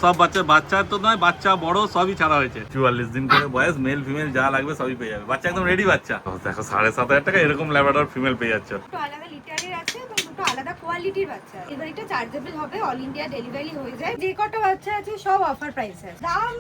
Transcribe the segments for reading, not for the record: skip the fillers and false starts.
সব বাচ্চা তো নয়, বাচ্চা বড় সবই ছাড়া হয়েছে। 44 দিন করে বয়স, মেল ফিমেল যা লাগবে সবই পেয়ে যাবে। বাচ্চা একদম রেডি বাচ্চা। দেখো 7,500 টাকা এরকম ল্যাব্রাডর ফিমেল পেয়ে যাচ্ছে। দুটো আলাদা লিটারের আছে এবং দুটো আলাদা কোয়ালিটির বাচ্চা। এবার এটা চার্জেবল হবে, অল ইন্ডিয়া ডেলিভারি হয়ে যায়। যে কটা বাচ্চা আছে সব অফার প্রাইস আছে, দাম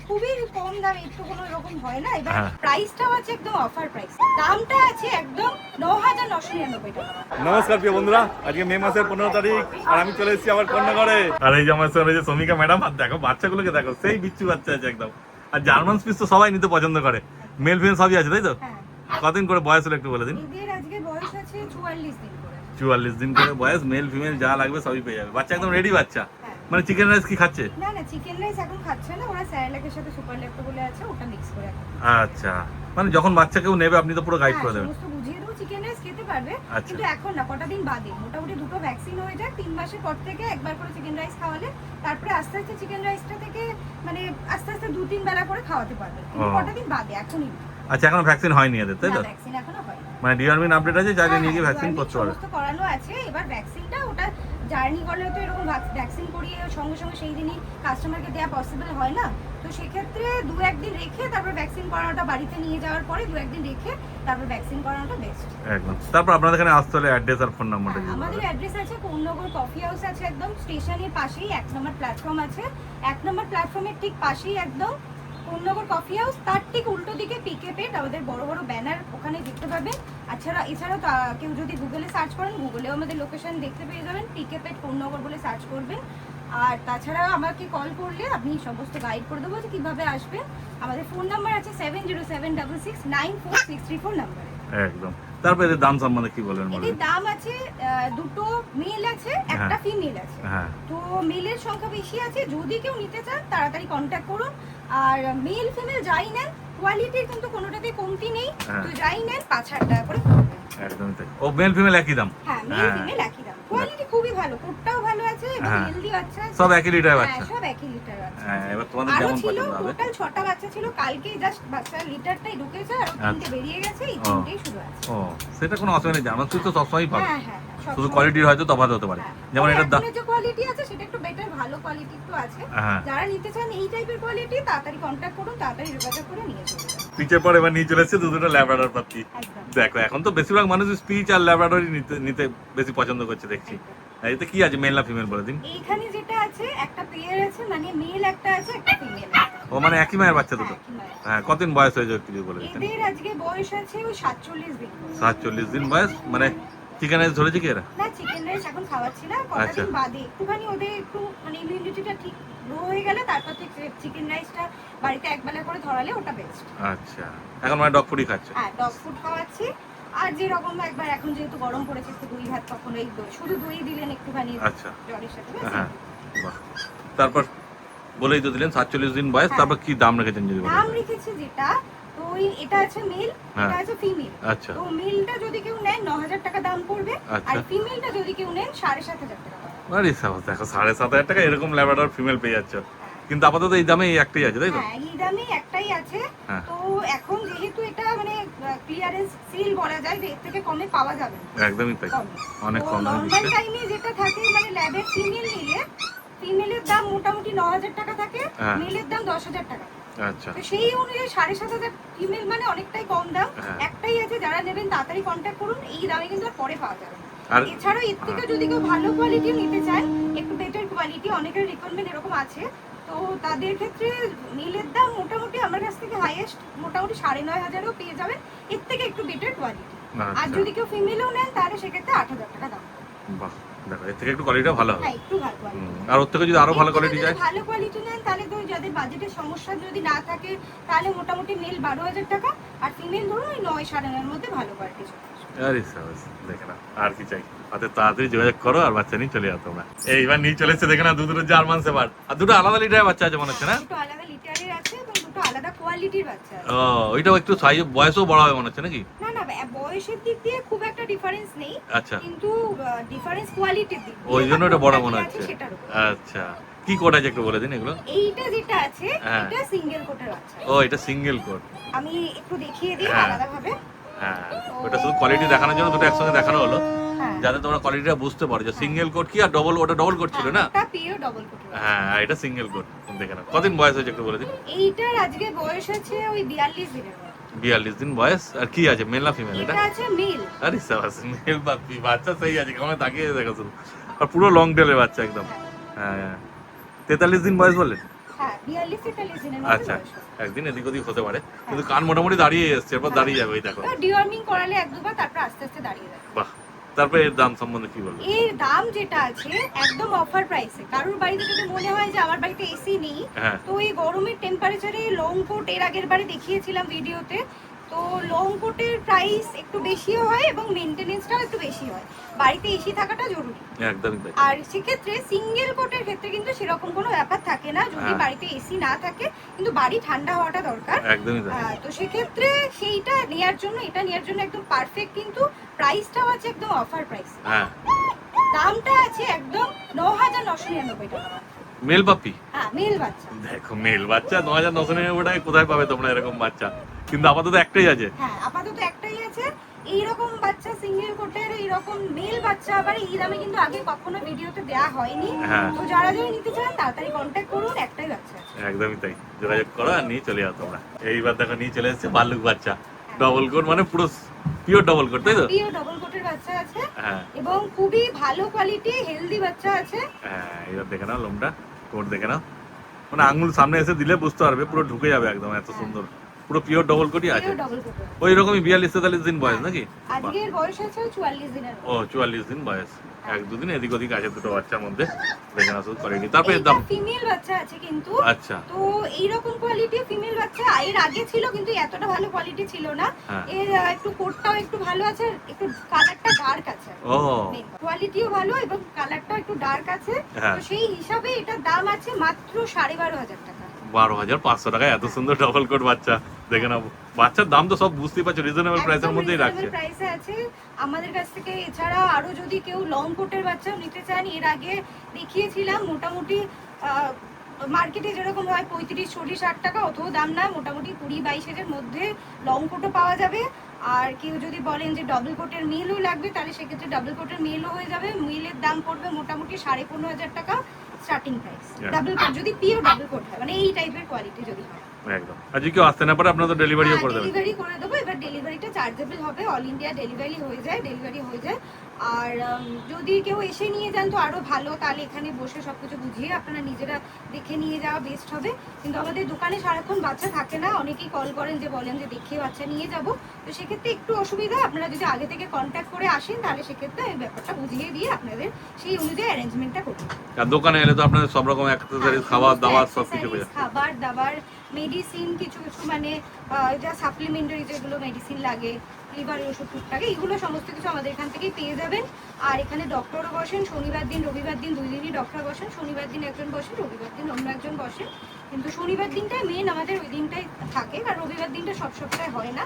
খুবই কম দাম, একটু কোনো এরকম হয় না। এবার প্রাইসটাও আছে একদম অফার প্রাইস, দামটা আছে একদম 9,999 টাকা। নমস্কার প্রিয় বন্ধুরা, আজকে মে মাসের 15 তারিখ আর আমি চলে এসেছি আমার কন্যাগড়ে। আর এই যে আমার সঙ্গে যে শ্রমিকা ম্যাডাম, আর দেখো বাচ্চাগুলোকে দেখো, সেই বিচ্ছু বাচ্চা আছে একদম। আর জার্মান স্পিচ তো সবাই নিতে পছন্দ করে, মেল ফিমেল সবই আছে তাই তো? কতদিন করে বয়স হলো একটু বলে দিন। এদের আজকে বয়স আছে 44 দিন করে। 44 দিন করে বয়স, মেল ফিমেল যা লাগবে সবই পেয়ে যাবে। বাচ্চা একদম রেডি বাচ্চা। মানে চিকেন রাইস কি খাচ্ছে? না না, চিকেন রাইস এখন খাচ্ছে না, ওরা স্যালাডের সাথে সুপার লেপ্টো বলে আছে, ওটা মিক্স করে এখন। আচ্ছা, মানে যখন বাচ্চা কেউ নেবে আপনি তো পুরো গাইড করে দেবেন। সমস্ত বুঝিয়ে দেবো, চিকেন রাইস খেতে পারবে, কিন্তু এখন না, কটা দিন বাদে মোটামুটি দুটো ভ্যাকসিন হয়ে যায়। 3 মাসের পর থেকে একবার করে চিকেন রাইস খাওয়ালে তারপরে আস্তে আস্তে চিকেন রাইসটা থেকে মানে আস্তে আস্তে 2-3 বেলা করে খাওয়াতে পারবে, কিন্তু কটা দিন বাদে, এখনই। আচ্ছা, এখনো ভ্যাকসিন হয়নি এদের তাই তো? ভ্যাকসিন এখনো হয়নি, মানে ডিআরমিন আপডেট আছে, যাকে নিয়ে গিয়ে ভ্যাকসিন করতে পারবে। সমস্ত করানো আছে। এবার ভ্যাকসিনটা ওটা জার্নি করলে তো এরকম ভ্যাকসিন করিয়ে সঙ্গে সঙ্গে সেই দিনই কাস্টমারকে দেওয়া পসিবল হয় না। তো সেক্ষেত্রে 2-1 দিন রেখে তারপর ভ্যাকসিন করানোটা, বাড়িতে নিয়ে যাওয়ার পরে 2-1 দিন রেখে তারপর ভ্যাকসিন করানোটা বেস্ট। একদম। তারপর আপনাদের এখানে আসতে হলে অ্যাড্রেস আর ফোন নাম্বারটা দিন। আমাদের অ্যাড্রেস আছে কোন্নগর কফি হাউস আছে, একদম স্টেশনের পাশেই 1 নম্বর প্ল্যাটফর্ম আছে। 1 নম্বর প্ল্যাটফর্মের ঠিক পাশেই একদম কোন্নগর কফি হাউস, তার ঠিক উল্টো দিকে পিকে পেট, আমাদের বড় বড় ব্যানার ওখানে দেখতে পাবেন। এছাড়াও কেউ যদি গুগলে সার্চ করেন, গুগলেও আমাদের লোকেশন দেখতে পেয়ে যাবেন, পিকে পেট কোন্নগর বলে সার্চ করবেন। আর তাছাড়া আমাকে কল করলে আপনি সমস্ত গাইড করে দেবো যে কীভাবে আসবেন। আমাদের ফোন নাম্বার আছে 7076694634 নাম্বারে। একদম। তারপরে এর দাম সম্বন্ধে কি বলেন? এর দাম আছে, দুটো মেল আছে, একটা ফিমেল আছে। তো মেলের সংখ্যা বেশি আছে, যদি কেউ নিতে চান তাড়াতাড়ি কন্ট্যাক্ট করুন। আর মেল ফিমেল যাই নেন, কোয়ালিটির কিন্তু কোনোটাতে কমতি নেই, তো যাই নেন 5,000 টাকা করে পড়বে। একদমই তাই। ও মেল ফিমেল একই দাম? হ্যাঁ, মেল ফিমেল একই দাম, কোয়ালিটি খুবই ভালো, কোটটাও ভালো আছে এবং হেলদি বাচ্চা আছে। সব 1 লিটার বাচ্চা? হ্যাঁ, সব 1 লিটার বাচ্চা। হ্যাঁ, এবার তোমাদের কেমন পছন্দ হবে? টোটাল 6টা বাচ্চা ছিল, কালকে জাস্ট বাচ্চা লিটারটাই ঢুকেছে আর 3টে বেরিয়ে গেছে, এই 3টেই শুরু আছে। ও, সেটা কোনো অসুবিধা নেই, জার্মান সুইচ তো সবসময়ই পাবে। হ্যাঁ হ্যাঁ, শুধু কোয়ালিটির হয়তো তফাৎ হতে পারে। যেমন এটার দাম, যে কোয়ালিটি আছে সেটা একটু বেটার, ভালো কোয়ালিটি তো আছে। যারা নিতে চান এই টাইপের কোয়ালিটি, তাড়াতাড়ি কন্টাক্ট করুন, তাড়াতাড়ি যোগাযোগ করে নিয়ে চলে যান। পিচের পর এবার নিয়ে চলে এসেছে দুটো ল্যাব্রাডর পাতি। দেখো এখন তো বেশিরভাগ মানুষ স্পিচ আর ল্যাব্রাডরই নিতে বেশি পছন্দ করছে দেখছি। এতে কি আছে, মেল না ফিমেল বলে দিন? এইখানে যেটা আছে একটা পেয়ার আছে, মানে মেল একটা আছে, একটা ফিমেল আছে। ও, মানে একই মায়ের বাচ্চা দুটো? হ্যাঁ। কতদিন বয়স হয়েছে একটু বলে দিন? এদের আজকে বয়স আছে ওই 47 দিন। 47 দিন বয়স। মানে চিকেন রাইস ধরেছে কি এরা? না, চিকেন রাইস এখন খাওয়াচ্ছি না, কতদিন বাদে একটুখানি ওদের একটু মানে ইমিউনিটিটা ঠিক গ্রো হয়ে গেলে তারপর থেকে চিকেন রাইসটা বাড়িতে একবেলা করে ধরালে ওটা বেস্ট। আচ্ছা, এখন মানে ডগ ফুডই খাচ্ছে? হ্যাঁ, ডগ ফুড খাওয়াচ্ছি। আর যেরকম একবার এখন যেহেতু গরম পড়েছে, একটু দই ভাত, তখন এই শুধু দই দিলেন একটুখানি জ্বরের সাথে। হ্যাঁ, বাহ। তারপর বলেই তো দিলেন 47 দিন বয়স। তারপর কি দাম রেখেছেন যদি বলেন? দাম রেখেছি যেটা, তো এটা আছে মেল, এটা আছে ফিমেল। আচ্ছা। তো মেলটা যদি কেউ নেন 9,000 টাকা দাম পড়বে, আর ফিমেলটা যদি কেউ নেন 7,500 টাকা। আরে সাবাস, দেখো 7,500 টাকা এরকম ল্যাব্রাডর ফিমেল পেয়ে যাচ্ছে। কিন্তু আপাতত এই দামে এই একটাই আছে তাই তো? হ্যাঁ, এই দামে একটাই আছে। তো এখন যেহেতু এটা মানে ক্লিয়ারেন্স সেল বলা যায়, যে এর থেকে কমে পাওয়া যাবে না। একদমই তাই, অনেক কম দামে নরমাল টাইমে যেটা থাকে, মানে ল্যাবের ফিমেল নিলে ফিমেলের দাম মোটামুটি 9,000 টাকা থাকে, মেলের দাম 10,000 টাকা। আচ্ছা। তো সেই অনুযায়ী 7,500 ফিমেল মানে অনেকটাই কম দাম। একটাই আছে, যারা নেবেন তাড়াতাড়ি কন্ট্যাক্ট করুন, এই দামে কিন্তু আর পরে পাওয়া যাবে না। এছাড়াও এর থেকে যদি কেউ ভালো কোয়ালিটি নিতে চান, একটু বেটার কোয়ালিটি, অনেকের রিকোয়ারমেন্ট এরকম আছে, তো তাদের ক্ষেত্রে মেলের দাম মোটামুটি আমার কাছ থেকে হাইয়েস্ট মোটামুটি 9,500 পেয়ে যাবেন, এর থেকে একটু বেটার কোয়ালিটি। আর যদি কেউ ফিমেলও নেন তাহলে সেক্ষেত্রে 8,000 টাকা দাম। বাহ, দেখো এর থেকে একটু কোয়ালিটিটা ভালো হবে। হ্যাঁ, একটু ভালো কোয়ালিটি। আর ওর থেকে যদি আরো ভালো কোয়ালিটি যায়? ভালো কোয়ালিটি নেন তাহলে তো যাদের বাজেটের সমস্যা যদি না থাকে, তাহলে মোটামুটি মেল 12,000 টাকা, আর ফিমেল ধরুন ওই 9-9.5 মধ্যে ভালো কোয়ালিটি। আরে সাবাস, দেখে না আর কি চাই। হাতে তাড়াতাড়ি যোগাযোগ করো আর বাচ্চা নিয়ে চলে যাও তোমরা। এইবার নিয়ে চলে এসেছে, দেখে না দুটো জার্মান শেফার্ড, আর দুটো আলাদা লিটারের বাচ্চা আছে মনে হচ্ছে না? দুটো আলাদা লিটারের আছে এবং দুটো আলাদা কোয়ালিটির বাচ্চা আছে। ও, ওইটাও একটু সাইজ বয়সও বড় হবে মনে হচ্ছে নাকি? না না, বয়সের দিক দিয়ে খুব একটা ডিফারেন্স নেই। আচ্ছা। কিন্তু ডিফারেন্স কোয়ালিটির দিক দিয়ে, ওই জন্য এটা বড় মনে হচ্ছে। আচ্ছা, কি কোড আছে একটু বলে দিন এগুলো? এইটা যেটা আছে এটা সিঙ্গেল কোটের বাচ্চা। ও, এটা সিঙ্গেল কোড। আমি একটু দেখিয়ে দিই আলাদা ভাবে। হ্যাঁ, ওটা শুধু কোয়ালিটি দেখানোর জন্য দুটো একসঙ্গে দেখানো হলো। হ্যাঁ। যাতে তোমরা কোয়ালিটিটা বুঝতে পারো যে সিঙ্গেল কোট কি আর ডবল, ওটা ডবল কোট ছিল না? এটা পিওর ডবল কোট। হ্যাঁ, এটা সিঙ্গেল কোট। দেখে নাও কতদিন বয়স হয়েছে একটু বলে দিন। এইটার আজকে বয়স আছে ওই 42 দিনের মতো। 42 দিন বয়স। আর কি আছে, মেল না ফিমেল এটা? এটা আছে মেল। আরে সাবাস, মেল বাপি, বাচ্চা সেই আছে, কেমন তাকিয়ে দেখো শুধু। আর পুরো লং টেলের বাচ্চা একদম। হ্যাঁ, 43 দিন বয়স বললেন? হ্যাঁ, 42-43 দিনের মতো আচ্ছা, বয়স। একদিন এদিক ওদিক হতে পারে, কিন্তু কান মোটামুটি দাঁড়িয়ে এসছে, এরপর দাঁড়িয়ে যাবে। ওই দেখো, ডিওয়ার্মিং করালে এক দুবার, তারপর আস্তে আস্তে দাঁড়িয়ে যাবে। বাহ। তারপরে এর দাম সম্বন্ধে কি বলবো? এর দাম যেটা আছে একদম অফার প্রাইসে। কারোর বাড়িতে যদি মনে হয় যে আমার বাড়িতে এসি নেই, হ্যাঁ। তো এই গরমের টেম্পারেচারে লং কোট এর আগের বারে দেখিয়েছিলাম ভিডিওতে, তো লং কোটের প্রাইস একটু বেশিও হয় এবং মেনটেনেন্সটাও একটু বেশি হয়। বাড়িতে এসি থাকাটা জরুরি। একদমই তাই। আর সেক্ষেত্রে সিঙ্গেল কোটের ক্ষেত্রে কিন্তু সেরকম কোনো ব্যাপার থাকে না, যদি হ্যাঁ। বাড়িতে এসি না থাকে, কিন্তু বাড়ি ঠান্ডা হওয়াটা দরকার। একদমই তাই। তো সেক্ষেত্রে সেইটা নেয়ার জন্য, এটা নেয়ার জন্য একদম পারফেক্ট, কিন্তু প্রাইসটাও আছে একদম অফার প্রাইস। হ্যাঁ, দামটা আছে একদম ৯,৯৯৯ টাকা। মেল পাপি। হ্যাঁ, মেল বাচ্চা। দেখো, মেল বাচ্চা 9,999 টাকায় কোথায় পাবে তোমরা এরকম বাচ্চা? কিন্তু আপাতত একটাই আছে। হ্যাঁ, আপাতত একটাই আছে। এইরকম বাচ্চা সিঙ্গেল কোটের এইরকম মেল বাচ্চা আবার এই দামে কিন্তু আগে কখনো ভিডিওতে দেয়া হয়নি। হ্যাঁ। তো যারা যারা নিতে চান তাড়াতাড়ি কন্ট্যাক্ট করুন, একটাই বাচ্চা আছে। একদমই তাই, যোগাযোগ করো আর নিয়ে চলে যাও তোমরা। এইবার দেখো নিয়ে চলে এসেছে ভাল্লুক বাচ্চা, ডবল কোট, মানে পুরো পিওর ডবল কোট, তাই তো? পিওর ডবল কোটের বাচ্চা আছে হ্যাঁ এবং খুবই ভালো কোয়ালিটি হেলদি বাচ্চা আছে। হ্যাঁ, এবার দেখে নাও লোমটা, কোট দেখে নাও, মানে আঙুল সামনে এসে দিলে বুঝতে পারবে, পুরো ঢুকে যাবে একদম, এত সুন্দর। পুরো পিওর ডবল কোটই আছে। পিওর ডবল কোটের। ওই রকমই 42-43 দিন বয়স নাকি? আজকের বয়স আছে 44 দিনের। ও 44 দিন বয়স, এক দুদিন এদিক ওদিক আছে দুটো বাচ্চার মধ্যে। দেখে নাও শুধু কোয়ালিটি। তারপরে এর দাম? ফিমেল বাচ্চা আছে কিন্তু। আচ্ছা। তো এই রকম কোয়ালিটি ফিমেল বাচ্চা এর আগে ছিল, কিন্তু এতটা ভালো কোয়ালিটি ছিল না। হ্যাঁ। এর একটু কোটটাও একটু ভালো আছে, একটু কালারটা ডার্ক আছে। ও কোয়ালিটিও ভালো এবং কালারটাও একটু ডার্ক আছে। হ্যাঁ। তো সেই হিসাবে এটার দাম আছে মাত্র 12,500 টাকা। 12,500 টাকায় এত সুন্দর ডবল কোট বাচ্চা। দেখে নাও, বাচ্চার দাম তো সব বুঝতেই পারছো, রিজনেবল প্রাইসের মধ্যেই রাখছে। প্রাইসে আছে আমাদের কাছ থেকে। এছাড়া আরো যদি কেউ লং কোটের বাচ্চা নিতে চান, এর আগে দেখিয়েছিলাম মোটামুটি মার্কেটে যেরকম হয় 35-40-60 টাকা, অতও দাম না, মোটামুটি 20-22 মধ্যে লং কোটও পাওয়া যাবে। আর কেউ যদি বলেন যে ডবল কোটের মিলও লাগবে, তাহলে সেক্ষেত্রে ডবল কোটের মিলও হয়ে যাবে। মিলের দাম পড়বে মোটামুটি 15,500 টাকা স্টার্টিং প্রাইস। ডাবল কোট যদি পিওর ডাবল কোট হয়, মানে এই টাইপের কোয়ালিটি যদি হয় একদম। আর যদি কেউ আসতে না পারে, আপনারা তো ডেলিভারিও করে দেবেন? ডেলিভারি করে দেবো। এবার ডেলিভারিটা চার্জেবল হবে, অল ইন্ডিয়া ডেলিভারি হয়ে যায়। আর যদি কেউ এসে নিয়ে যান তো আরো ভালো, তাহলে এখানে বসে সবকিছু বুঝিয়ে আপনারা নিজেরা দেখে নিয়ে যাওয়া বেস্ট হবে। কিন্তু আমাদের দোকানে সারাক্ষণ বাচ্চা থাকে না, অনেকেই কল করেন যে বলেন যে দেখে বাচ্চা নিয়ে যাব, তো সেক্ষেত্রে একটু অসুবিধা। আপনারা যদি আগে থেকে কন্ট্যাক্ট করে আসেন, তাহলে সেক্ষেত্রে এই ব্যাপারটা বুঝিয়ে দিয়ে আপনাদের সেই অনুযায়ী অ্যারেঞ্জমেন্টটা করতে হবে। আর দোকানে এলে তো আপনাদের সব রকম অ্যাক্সেসরিজ, খাবার দাবার সব কিছু পেয়ে যাবেন। খাবার দাবার, মেডিসিন, কিছু কিছু মানে যা সাপ্লিমেন্টারি যেগুলো মেডিসিন লাগে, লিভারের ওষুধ টুকটাকে, এগুলো সমস্ত কিছু আমাদের এখান থেকেই পেয়ে যাবেন। আর এখানে ডক্টরও বসেন, শনিবার দিন রবিবার দিন 2 দিনই ডক্টর বসেন। শনিবার দিন একজন বসেন, রবিবার দিন অন্য একজন বসেন। কিন্তু শনিবার দিনটাই মেন আমাদের, ওই দিনটাই থাকে, আর রবিবার দিনটা সব সপ্তাহে হয় না।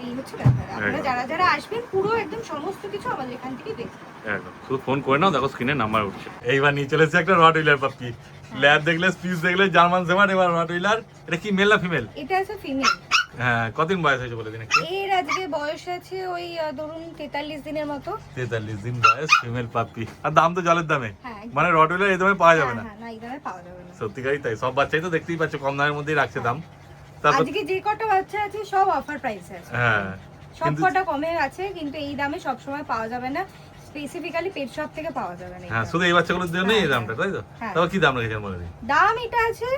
এই হচ্ছে ব্যাপার। আপনারা যারা যারা আসবেন পুরো একদম সমস্ত কিছু আমাদের এখান থেকেই পেয়ে যাবেন। একদম, শুধু ফোন করে নাও, দেখো স্ক্রিনে নাম্বার উঠছে। এইবার নিয়ে চলেছে একটা রটউইলার পাপি। ল্যাব দেখলে, স্পিচ দেখলে জার্মান শেফার্ড, এবার রটউইলার। এটা কি মেল না ফিমেল? এটা আছে ফিমেল। হ্যাঁ, কতদিন বয়স হয়েছে বলে দিন একটু? এর আজকে বয়স আছে ওই ধরুন 43 দিনের মতো। 43 দিন বয়স, ফিমেল পাপি। আর দাম তো জলের দামে, হ্যাঁ, মানে রটউইলার এই দামে পাওয়া যাবে না। হ্যাঁ, না এই দামে পাওয়া যাবে না। সত্যিকারই তাই, সব বাচ্চাই তো দেখতেই পাচ্ছ কম দামের মধ্যেই রাখছে দাম। তারপর আজকে যে কটা বাচ্চা আছে সব অফার প্রাইসে আছে। হ্যাঁ, সব কিন্তু কটা কমে আছে, কিন্তু এই দামে সব সময় পাওয়া যাবে না। স্পেসিফিক্যালি পেট শপ থেকে পাওয়া যাবে না। হ্যাঁ, শুধু এই বাচ্চাগুলোর জন্য এই দামটা, তাই তো? হ্যাঁ। তারপর কি দাম রেখেছেন বলে দিন? দাম এটা আছে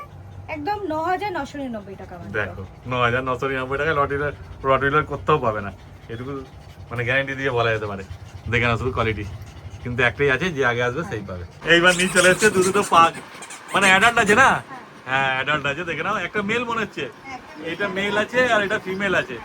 একদম 9,999 টাকা মাত্র। দেখো, 9,999 টাকায় রটউইলার করতেও পাবে না, এটুকু মানে গ্যারান্টি দিয়ে বলা যেতে পারে। দেখে না শুধু কোয়ালিটি, কিন্তু একটাই আছে, যে আগে আসবে সেই পাবে। এইবার নিয়ে চলে এসছে দুটো পাক, মানে অ্যাডাল্ট আছে না? হ্যাঁ, অ্যাডাল্ট আছে। দেখে নাও, একটা মেল মনে হচ্ছে, এটা মেল আছে আর এটা ফিমেল আছে,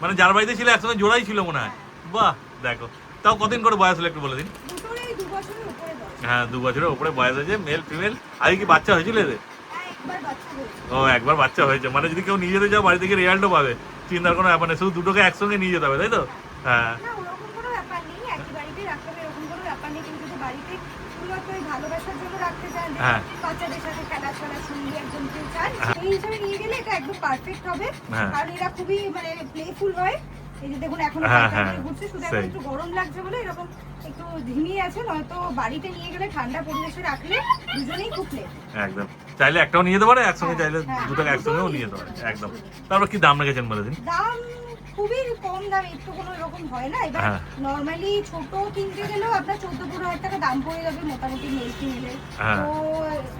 মানে যার বাড়িতে ছিল একসঙ্গে জোড়াই ছিল মনে হয়। বাহ, দেখো, তাও কতদিন করে বয়স হলো একটু বলে দিন? দুটোরই 2 বছরের উপরে বয়স। হ্যাঁ, 2 বছরের উপরে বয়স আছে, মেল ফিমেল। আগে কি বাচ্চা হয়েছিল এদের? হ্যাঁ, একবার বাচ্চা হয়েছে। ও, একবার বাচ্চা হয়েছে, মানে যদি কেউ নিয়ে যেতে যাও বাড়ি থেকে রেজাল্টও পাবে, চিন্তার কোনো ব্যাপার নেই, শুধু দুটোকে একসঙ্গে নিয়ে যেতে হবে, তাই তো? হ্যাঁ না, ওরকম কোনো ব্যাপার নেই, একই বাড়িতে রাখতে হবে এরকম কোনো ব্যাপার নেই। কিন্তু যদি বাড়িতে শুধুমাত্র ওই ভালোবাসার জন্য রাখতে চান, হ্যাঁ। বাচ্চাদের সাথে খেলাধুলা সঙ্গী একজন কেউ চান, সেই হিসাবে নিয়ে গেলে এটা একদম পারফেক্ট হবে। হ্যাঁ। কারণ এরা খুবই মানে প্লেফুল হয়। এই যে দেখুন এখন হ্যাঁ, হ্যাঁ, ঘুরছে, শুধু এখন সেই। একটু গরম লাগছে বলে এরকম একটু ঝিমিয়ে আছে, নয়তো বাড়িতে নিয়ে গেলে ঠান্ডা পরিবেশে রাখলে দুজনেই খুব প্লে। একদম চাইলে একটাও নিয়ে যেতে পারে, একসঙ্গে চাইলে হ্যাঁ, দুটো একসঙ্গেও নিয়ে যেতে পারে একদম। তারপর কি দাম রেখেছেন বলে দিন? দাম খুবই কম দাম, একটু কোনো এরকম হয় না। এবার হ্যাঁ। নর্মালি ছোট কিনতে গেলেও আপনার 14-15 টাকা দাম পড়ে যাবে মোটামুটি মেল কিনলে। হ্যাঁ। তো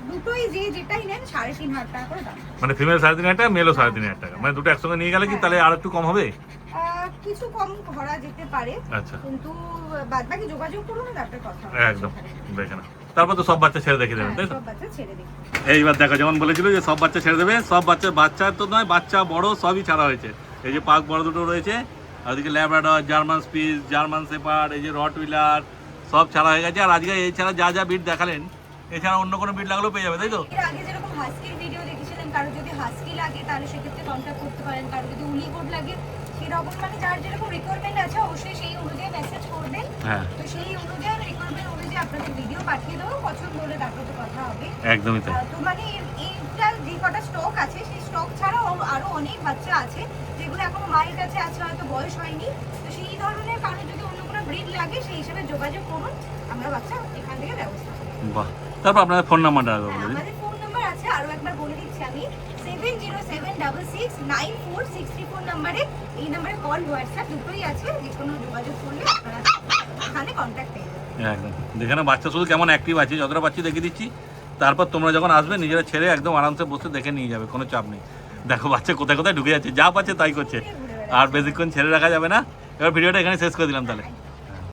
দুটোই যেটাই নেন 3,500 টাকা করে দাম। মানে ফিমেল 3,500 টাকা, মেলও 3,500 টাকা, মানে দুটো একসঙ্গে নিয়ে গেলে কি হ্যাঁ। তাহলে আর একটু কম হবে? কিছু কম করা যেতে পারে, আচ্ছা কিন্তু বাদবাকি যোগাযোগ করুন, তারপরে কথা হবে। একদম দেখে না, তারপর তো সব বাচ্চা ছেড়ে দেখে দেবেন, হ্যাঁ, তাই তো? সব বাচ্চা ছেড়ে দিই। এইবার দেখো যেমন বলেছিল যে সব বাচ্চা ছেড়ে দেবে, সব বাচ্চা তো নয়, বাচ্চা বড় সবই ছাড়া হয়েছে। এই যে পাক বড় দুটো রয়েছে, আর ওদিকে Labrador, German spitz, German shepherd, এই যে রটউইলার সব ছাড়া হয়ে গেছে। আর আজকে এছাড়া যা যা বিট দেখালেন, এছাড়া অন্য কোনো বিট লাগলেও পেয়ে যাবে, তাই তো? এর আগে যেরকম হাস্কির ভিডিও দেখেছিলেন, কারো যদি হাস্কি লাগে তাহলে সেক্ষেত্রে কন্ট্যাক্ট করতে পারেন, কারো যদি উলি কোড লাগে সেরকম, মানে যার যেরকম রিকোয়ারমেন্ট আছে অবশ্যই সেই অনুযায়ী মেসেজ করবেন। হ্যাঁ তো সেই অনুযায়ী রিকোয়ারমেন্ট অনুযায়ী আপনাদের ভিডিও পাঠিয়ে দেবো, পছন্দ হলে তারপর তো কথা হবে। একদমই তাই। তো মানে এইটা যে কটা স্টক আছে সেই স্টক ছাড়াও আরো অনেক বাচ্চা আছে যেগুলো এখনো মায়ের কাছে আছে, হয়তো বয়স হয়নি। তো সেই ধরনের কারো যদি অন্য কোনো ব্রিড লাগে সেই হিসাবে যোগাযোগ করুন, আমরা বাচ্চা এখান থেকে ব্যবস্থা করব। বাহ, তারপর আপনাদের ফোন নাম্বারটা বলে দিন। আমাদের ফোন নাম্বার আছে, আরো একবার বলে দিচ্ছি আমি, 7076694634 নাম্বারে। এই নাম্বারে কল হোয়াটসঅ্যাপ দুটোই আছে, যে কোনো যোগাযোগ করলে আপনারা এখানে কন্ট্যাক্ট পেয়ে যাবেন। একদম যেখানে বাচ্চা শুধু কেমন অ্যাক্টিভ আছে, যতটা পাচ্ছি দেখে দিচ্ছি, তারপর তোমরা যখন আসবে নিজেরা ছেড়ে একদম আরামসে বসে দেখে নিয়ে যাবে, কোনো চাপ নেই। দেখো বাচ্চা কোথায় কোথায় ঢুকে যাচ্ছে, যা পাচ্ছে তাই করছে, আর বেশিক্ষণ ছেড়ে রাখা যাবে না। এবার ভিডিওটা এখানে শেষ করে দিলাম তাহলে।